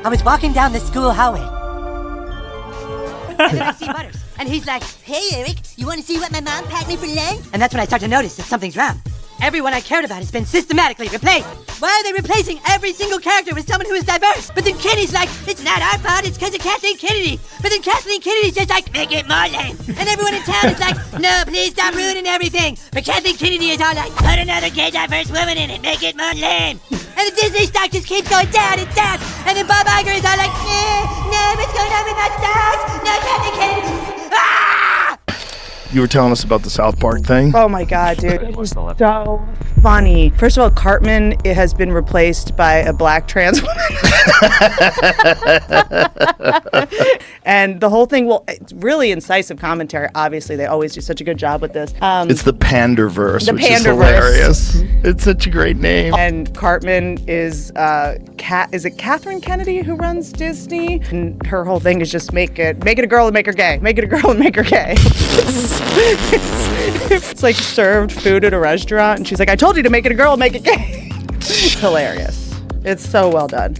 I was walking down the school hallway. And then I see Butters. And he's like, "Hey, Eric, you want to see what my mom packed me for lunch?" And that's when I start to notice that something's wrong. Everyone I cared about has been systematically replaced. Why are they replacing every single character with someone who is diverse? But then Kenny's like, "It's not our fault, it's because of Kathleen Kennedy." But then Kathleen Kennedy's just like, "Make it more lame." And everyone in town is like, "No, please stop ruining everything." But Kathleen Kennedy is all like, "Put another gay diverse woman in it, make it more lame." And the Disney stock just keeps going down and down. And then Bob Iger is all like, "No, what's going on with my stocks? No, Kathleen Kennedy." Ah! You were telling us about the South Park thing. Oh my God, dude. It was so funny. First of all, Cartman, it has been replaced by a black trans woman. And the whole thing, well, it's really incisive commentary. Obviously, they always do such a good job with this. It's the Panderverse, which is Panderverse. hilarious. It's such a great name. And Cartman is is it Kathleen Kennedy who runs Disney? And her whole thing is just make it a girl and make her gay. Make it a girl and make her gay. It's like served food at a restaurant, and she's like, "I told you to make it a girl and make it gay." It's hilarious. It's so well done.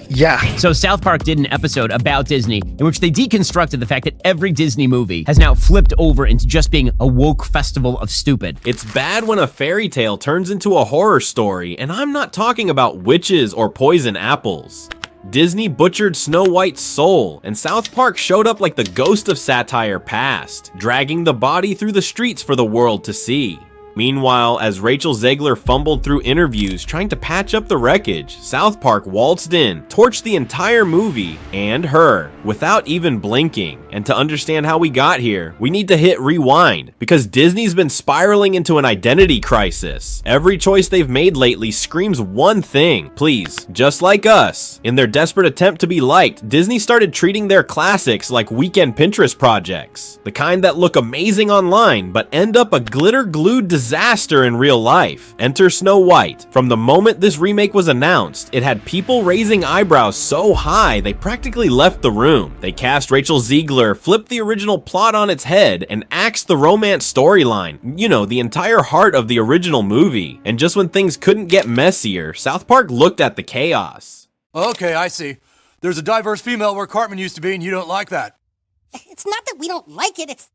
Yeah. So South Park did an episode about Disney in which they deconstructed the fact that every Disney movie has now flipped over into just being a woke festival of stupid. It's bad when a fairy tale turns into a horror story, and I'm not talking about witches or poison apples. Disney butchered Snow White's soul, and South Park showed up like the ghost of satire past, dragging the body through the streets for the world to see. Meanwhile, as Rachel Zegler fumbled through interviews trying to patch up the wreckage, South Park waltzed in, torched the entire movie, and her, without even blinking. And to understand how we got here, we need to hit rewind, because Disney's been spiraling into an identity crisis. Every choice they've made lately screams one thing: please, just like us. In their desperate attempt to be liked, Disney started treating their classics like weekend Pinterest projects. The kind that look amazing online, but end up a glitter-glued disaster in real life. Enter Snow White. From the moment this remake was announced, it had people raising eyebrows so high they practically left the room. They cast Rachel Zegler, flipped the original plot on its head, and axed the romance storyline. You know, the entire heart of the original movie. And just when things couldn't get messier, South Park looked at the chaos. Okay, I see. There's a diverse female where Cartman used to be, and you don't like that. It's not that we don't like it,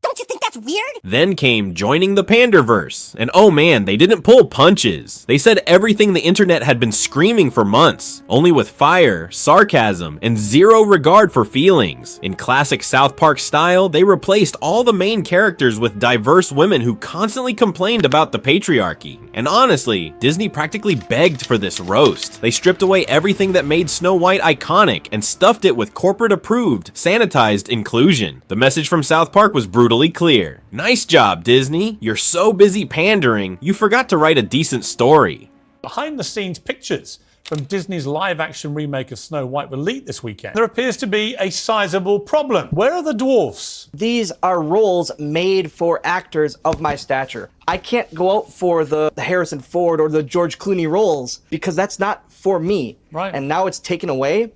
don't you think that's weird? Then came joining the Panderverse, and oh man, they didn't pull punches. They said everything the internet had been screaming for months, only with fire, sarcasm, and zero regard for feelings. In classic South Park style, they replaced all the main characters with diverse women who constantly complained about the patriarchy. And honestly, Disney practically begged for this roast. They stripped away everything that made Snow White iconic and stuffed it with corporate-approved, sanitized inclusion. The message from South Park was brutally clear. Nice job, Disney. You're so busy pandering, you forgot to write a decent story. Behind-the-scenes pictures from Disney's live-action remake of Snow White were leaked this weekend. There appears to be a sizable problem. Where are the dwarfs? These are roles made for actors of my stature. I can't go out for the Harrison Ford or the George Clooney roles because that's not for me. Right. And now it's taken away.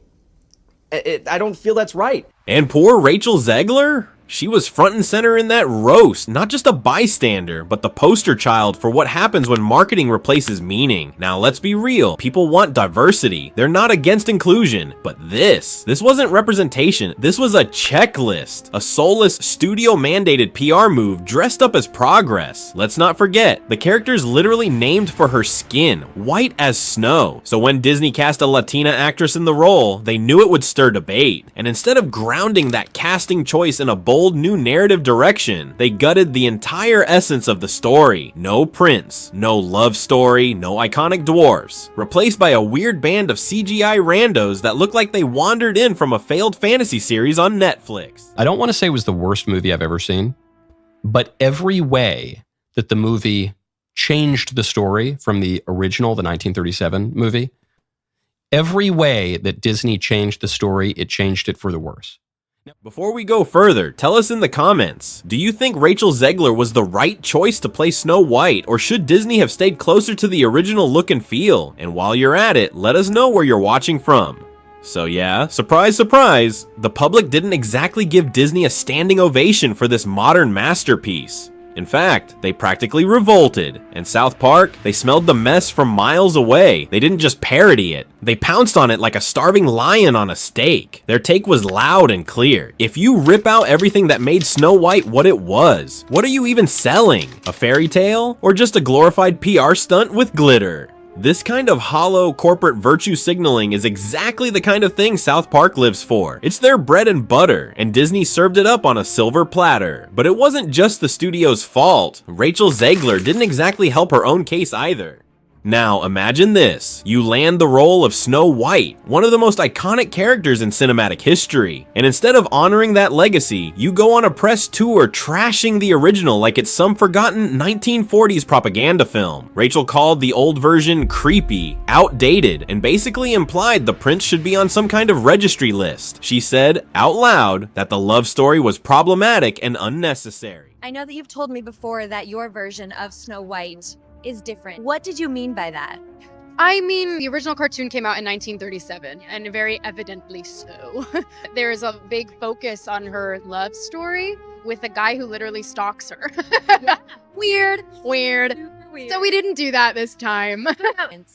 I don't feel that's right. And poor Rachel Zegler? She was front and center in that roast, not just a bystander, but the poster child for what happens when marketing replaces meaning. Now let's be real, people want diversity. They're not against inclusion, but this wasn't representation. This was a checklist, a soulless studio-mandated PR move dressed up as progress. Let's not forget, the character's literally named for her skin, white as snow. So when Disney cast a Latina actress in the role, they knew it would stir debate. And instead of grounding that casting choice in a bold new narrative direction, they gutted the entire essence of the story. No prince, no love story, no iconic dwarfs, replaced by a weird band of CGI randos that look like they wandered in from a failed fantasy series on Netflix. I don't want to say it was the worst movie I've ever seen, but every way that the movie changed the story from the original, the 1937 movie, every way that Disney changed the story, it changed it for the worse. Before we go further, tell us in the comments, do you think Rachel Zegler was the right choice to play Snow White, or should Disney have stayed closer to the original look and feel? And while you're at it, let us know where you're watching from. So yeah, surprise, surprise, the public didn't exactly give Disney a standing ovation for this modern masterpiece. In fact, they practically revolted. And South Park, they smelled the mess from miles away. They didn't just parody it. They pounced on it like a starving lion on a steak. Their take was loud and clear. If you rip out everything that made Snow White what it was, what are you even selling? A fairy tale? Or just a glorified PR stunt with glitter? This kind of hollow corporate virtue signaling is exactly the kind of thing South Park lives for. It's their bread and butter, and Disney served it up on a silver platter. But it wasn't just the studio's fault. Rachel Zegler didn't exactly help her own case either. Now, imagine this. You land the role of Snow White, one of the most iconic characters in cinematic history. And instead of honoring that legacy, you go on a press tour trashing the original like it's some forgotten 1940s propaganda film. Rachel called the old version creepy, outdated, and basically implied the prince should be on some kind of registry list. She said, out loud, that the love story was problematic and unnecessary. I know that you've told me before that your version of Snow White is different. What did you mean by that? I mean, the original cartoon came out in 1937, and very evidently so. There's a big focus on her love story with a guy who literally stalks her. Weird. So we didn't do that this time.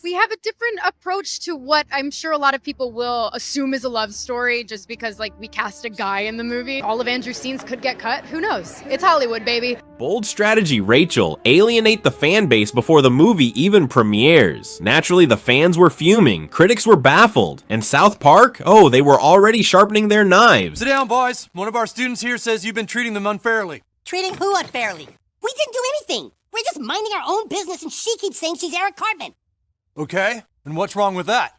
We have a different approach to what I'm sure a lot of people will assume is a love story just because, like, we cast a guy in the movie. All of Andrew's scenes could get cut. Who knows? It's Hollywood, baby. Bold strategy, Rachel. Alienate the fan base before the movie even premieres. Naturally, the fans were fuming, critics were baffled, and South Park? Oh, they were already sharpening their knives. Sit down, boys. One of our students here says you've been treating them unfairly. Treating who unfairly? We didn't do anything. We're just minding our own business and she keeps saying she's Eric Cartman. Okay, and what's wrong with that?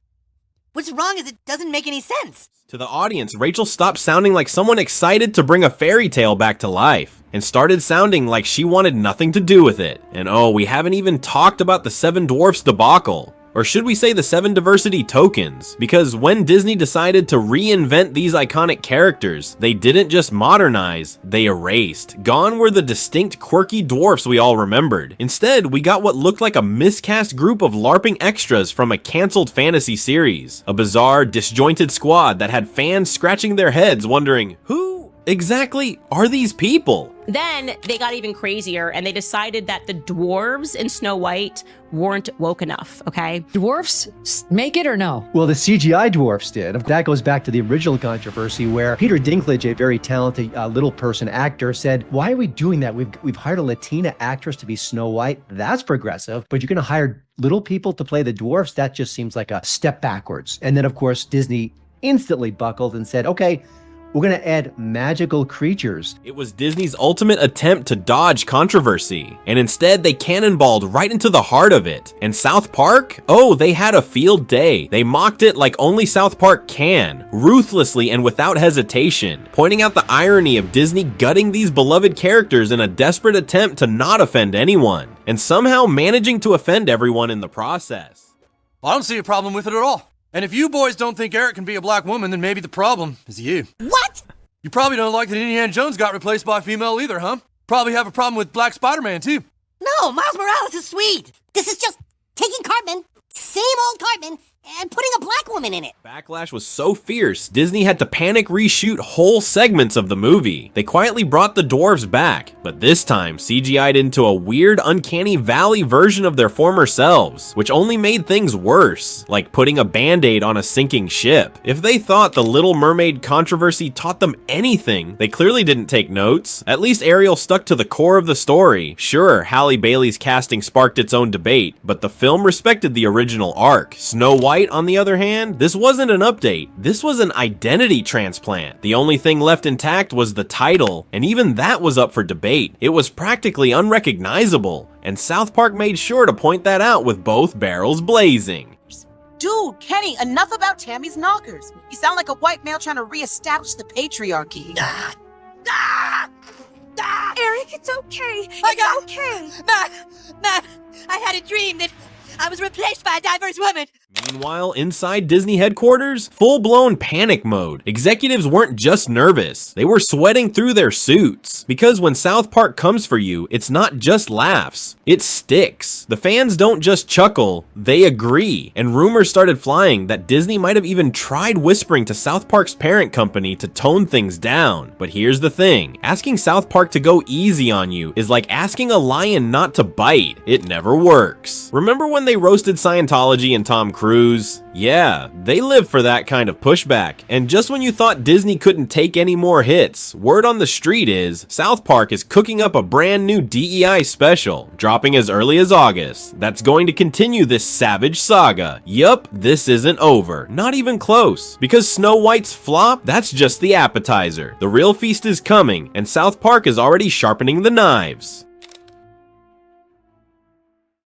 What's wrong is it doesn't make any sense. To the audience, Rachel stopped sounding like someone excited to bring a fairy tale back to life and started sounding like she wanted nothing to do with it. And oh, we haven't even talked about the Seven Dwarfs debacle. Or should we say the 7 diversity tokens? Because when Disney decided to reinvent these iconic characters, they didn't just modernize, they erased. Gone were the distinct quirky dwarfs we all remembered. Instead, we got what looked like a miscast group of LARPing extras from a canceled fantasy series. A bizarre, disjointed squad that had fans scratching their heads wondering, who exactly are these people? Then they got even crazier and they decided that the dwarves in Snow White weren't woke enough, okay? Dwarfs make it or no? Well, the CGI dwarfs did. That goes back to the original controversy where Peter Dinklage, a very talented little person actor, said, why are we doing that? We've hired a Latina actress to be Snow White. That's progressive, but you're going to hire little people to play the dwarfs? That just seems like a step backwards. And then, of course, Disney instantly buckled and said, okay, we're going to add magical creatures. It was Disney's ultimate attempt to dodge controversy, and instead they cannonballed right into the heart of it. And South Park? Oh, they had a field day. They mocked it like only South Park can, ruthlessly and without hesitation, pointing out the irony of Disney gutting these beloved characters in a desperate attempt to not offend anyone, and somehow managing to offend everyone in the process. Well, I don't see a problem with it at all. And if you boys don't think Eric can be a black woman, then maybe the problem is you. What? You probably don't like that Indiana Jones got replaced by a female either, huh? Probably have a problem with Black Spider-Man, too. No, Miles Morales is sweet. This is just taking Cartman, same old Cartman, and putting a black woman in it. Backlash was so fierce, Disney had to panic reshoot whole segments of the movie. They quietly brought the dwarves back, but this time CGI'd into a weird, uncanny valley version of their former selves, which only made things worse, like putting a band-aid on a sinking ship. If they thought the Little Mermaid controversy taught them anything, they clearly didn't take notes. At least Ariel stuck to the core of the story. Sure, Halle Bailey's casting sparked its own debate, but the film respected the original arc. Snow White, on the other hand, this wasn't an update. This was an identity transplant. The only thing left intact was the title, and even that was up for debate. It was practically unrecognizable, and South Park made sure to point that out with both barrels blazing. Dude, Kenny, enough about Tammy's knockers. You sound like a white male trying to reestablish the patriarchy. Eric, it's okay. Nah, I had a dream that I was replaced by a diverse woman. Meanwhile, inside Disney headquarters, full-blown panic mode. Executives weren't just nervous, they were sweating through their suits. Because when South Park comes for you, it's not just laughs, it sticks. The fans don't just chuckle, they agree. And rumors started flying that Disney might have even tried whispering to South Park's parent company to tone things down. But here's the thing, asking South Park to go easy on you is like asking a lion not to bite. It never works. Remember when they roasted Scientology and Tom Cruise? Yeah, they live for that kind of pushback. And just when you thought Disney couldn't take any more hits, word on the street is South Park is cooking up a brand new DEI special, dropping as early as August, that's going to continue this savage saga. Yup, this isn't over. Not even close. Because Snow White's flop, that's just the appetizer. The real feast is coming, and South Park is already sharpening the knives.